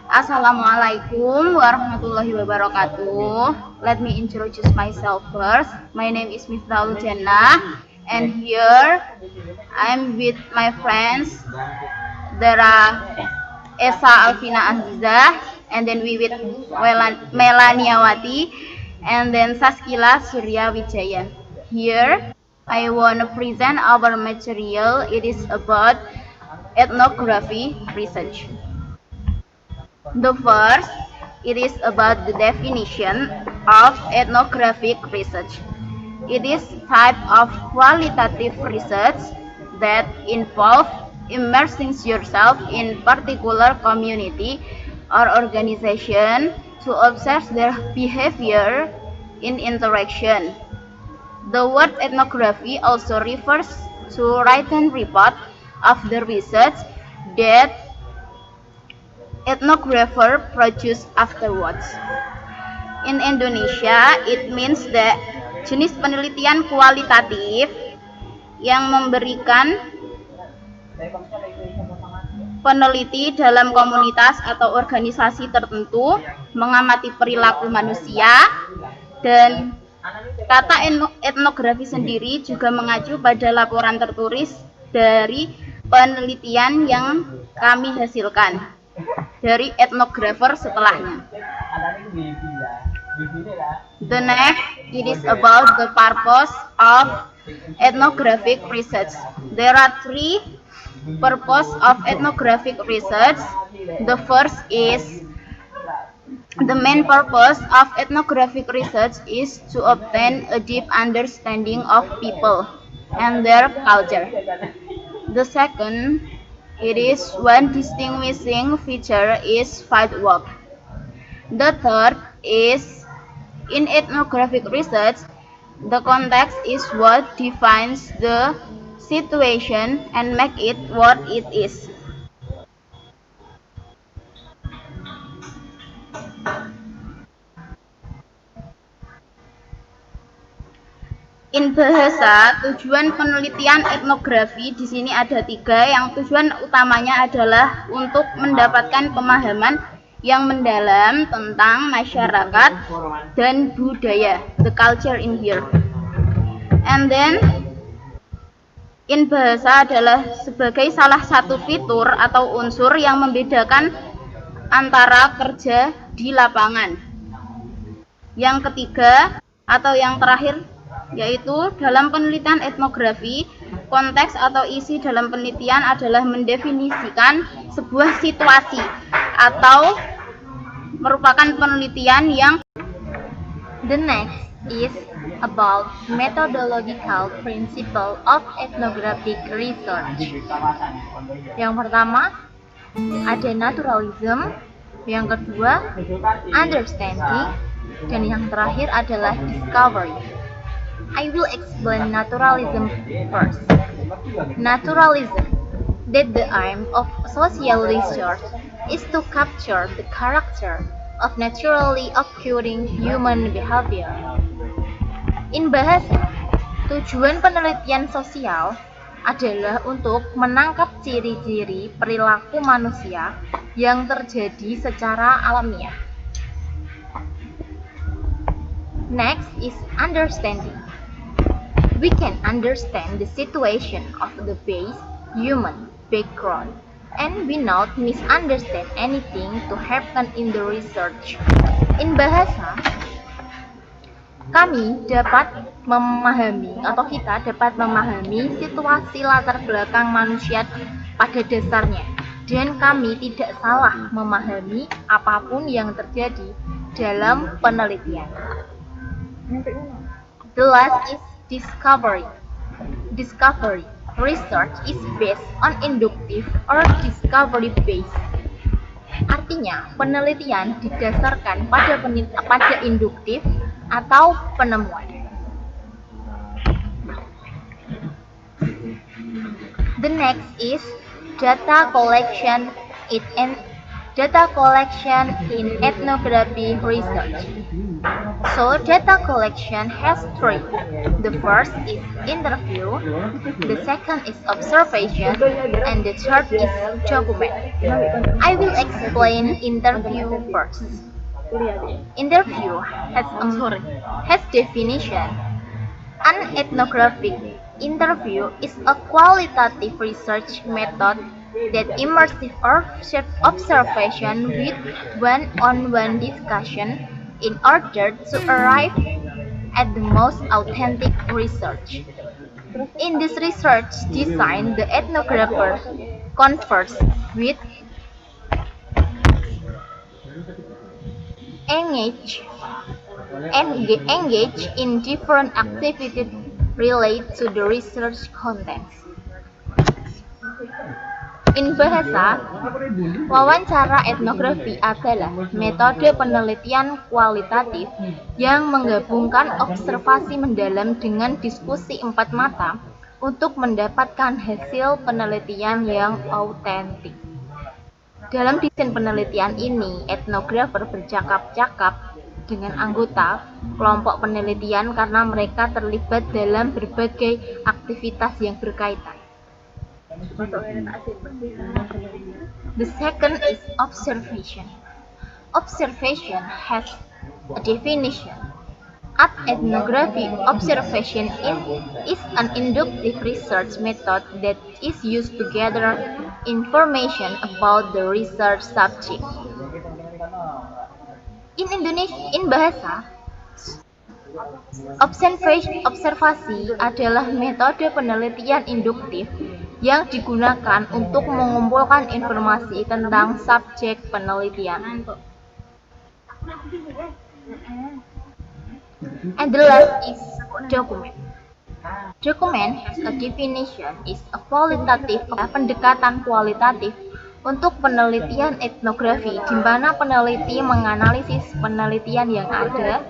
Assalamualaikum warahmatullahi wabarakatuh. Let me introduce myself first. My name is Miftaul Jannah, and here I'm with my friends Dara Esa Alvina Azizah, and then we with Melaniawati, and then Saskila Surya Wijaya. Here I want to present our material. It is about ethnography research. The first, it is about the definition of ethnographic research. It is type of qualitative research that involve immersing yourself in particular community or organization to observe their behavior in interaction. The word ethnography also refers to written report of the research that ethnographer produce afterwards. In Indonesia, it means that jenis penelitian kualitatif yang memberikan peneliti dalam komunitas atau organisasi tertentu mengamati perilaku manusia, dan kata etnografi sendiri juga mengacu pada laporan tertulis dari penelitian yang kami hasilkan dari etnografer setelahnya. The next, it is about the purpose of ethnographic research. There are three purposes of ethnographic research. The first is the main purpose of ethnographic research is to obtain a deep understanding of people and their culture. The second, it is one distinguishing feature is fieldwork. The third is, in ethnographic research, the context is what defines the situation and make it what it is. In bahasa, tujuan penelitian etnografi di sini ada tiga. Yang tujuan utamanya adalah untuk mendapatkan pemahaman yang mendalam tentang masyarakat dan budaya, the culture in here. And then, in bahasa adalah sebagai salah satu fitur atau unsur yang membedakan antara kerja di lapangan. Yang ketiga atau yang terakhir, yaitu dalam penelitian etnografi, konteks atau isi dalam penelitian adalah mendefinisikan sebuah situasi atau merupakan penelitian yang. The next is about methodological principle of ethnographic research. Yang pertama ada naturalism, yang kedua understanding, dan yang terakhir adalah discovery. I will explain naturalism first. Naturalism, that the aim of social research is to capture the character of naturally occurring human behavior. In bahasa, tujuan penelitian sosial adalah untuk menangkap ciri-ciri perilaku manusia yang terjadi secara alamiah. Next is understanding. We can understand the situation of the base human background, and we not misunderstand anything to happen in the research. In bahasa, kami dapat memahami atau kita dapat memahami situasi latar belakang manusia pada dasarnya, dan kami tidak salah memahami apapun yang terjadi dalam penelitian. The last is discovery. Discovery research is based on inductive or discovery based. Artinya, penelitian didasarkan pada induktif atau penemuan. The next is data collection in ethnography research. So data collection has three. The first is interview, the second is observation, and the third is document. I will explain interview first. Interview has definition. An ethnographic interview is a qualitative research method that immersive observation with one-on-one discussion in order to arrive at the most authentic research. In this research design, the ethnographer converses with engage in different activities related to the research context. In bahasa, wawancara etnografi adalah metode penelitian kualitatif yang menggabungkan observasi mendalam dengan diskusi empat mata untuk mendapatkan hasil penelitian yang autentik. Dalam desain penelitian ini, etnografer bercakap-cakap dengan anggota kelompok penelitian karena mereka terlibat dalam berbagai aktivitas yang berkaitan. The second is observation. Observation has a definition. At ethnography, observation is an inductive research method that is used to gather information about the research subject. In bahasa, observasi adalah metode penelitian induktif yang digunakan untuk mengumpulkan informasi tentang subjek penelitian. And the last is document. Document has a definition is a qualitative pendekatan kualitatif untuk penelitian etnografi, di mana peneliti menganalisis penelitian yang ada,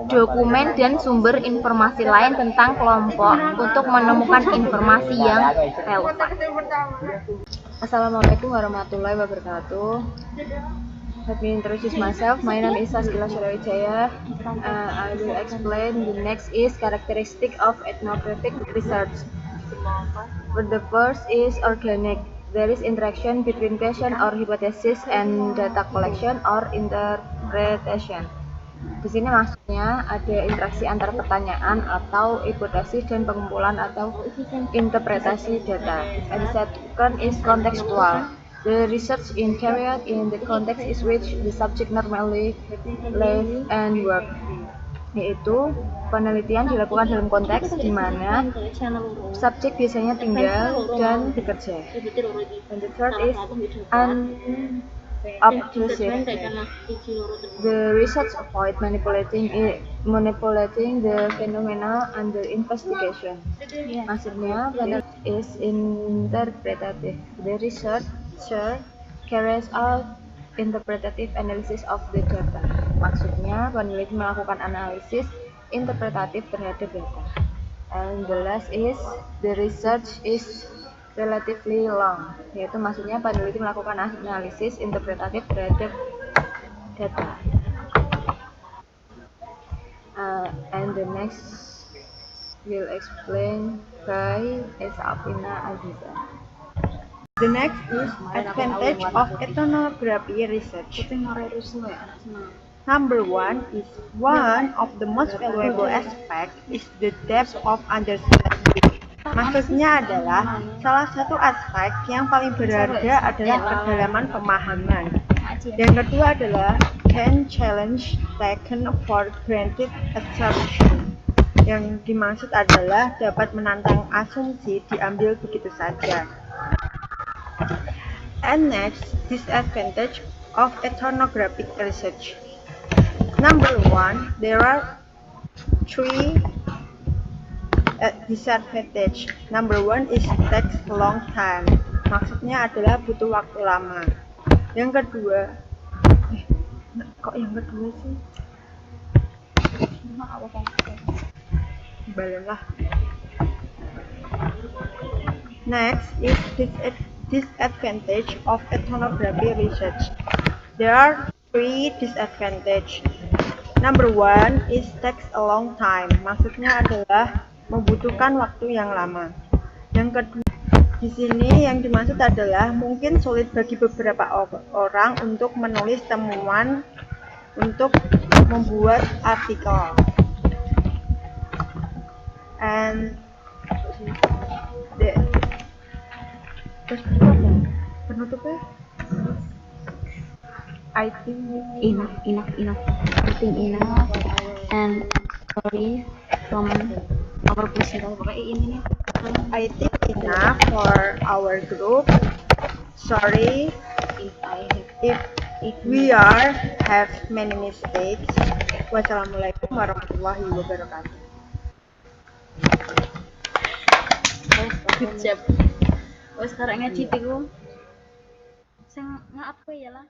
dokumen dan sumber informasi lain tentang kelompok untuk menemukan informasi yang relevan. Assalamualaikum warahmatullahi wabarakatuh. Let me introduce myself. My name is Saskila Syarawijaya. I will explain the next is characteristic of ethnographic research. The first is organic. There is interaction between question or hypothesis and data collection or interpretation. Di sini maksudnya ada interaksi antar pertanyaan atau hipotesis dan pengumpulan atau interpretasi data. And the second is contextual. The research is carried in the context in which the subject normally live and work. Yaitu penelitian dilakukan dalam konteks di mana subjek biasanya tinggal dan bekerja. And the third is unobtrusive. The research avoid manipulating the phenomena under investigation. Maksudnya is interpretative. The researcher carries out interpretative analysis of the data. Maksudnya peneliti melakukan analisis interpretatif terhadap data. And the last is the research is relatively long, yaitu maksudnya peneliti melakukan analisis interpretatif terhadap data. And the next will explain by Esafina Aziza. The next is advantage of ethnography research. Number one is one of the most valuable aspect is the depth of understanding. Maksudnya adalah salah satu aspek yang paling berharga adalah kedalaman pemahaman. Yang kedua adalah can challenge taken for granted assumption. Yang dimaksud adalah dapat menantang asumsi diambil begitu saja. And next, disadvantage of ethnographic research. Number one, there are three disadvantage. Number one is takes long time. Maksudnya adalah butuh waktu lama. Yang kedua, kok yang kedua sih? Baliklah. Next is disadvantage of ethnography research. There are three disadvantages. Number one is takes a long time. Maksudnya adalah membutuhkan waktu yang lama. Yang kedua, di sini yang dimaksud adalah mungkin sulit bagi beberapa orang untuk menulis temuan untuk membuat artikel. And terus penutupnya I think enough. I think enough. And sorry from our presenter. Pokoknya ini nih. I think enough for our group. Sorry if we have many mistakes. Wassalamualaikum warahmatullahi wabarakatuh. Good job. Oh sekarang ngedit iku. Sing apa ya lah?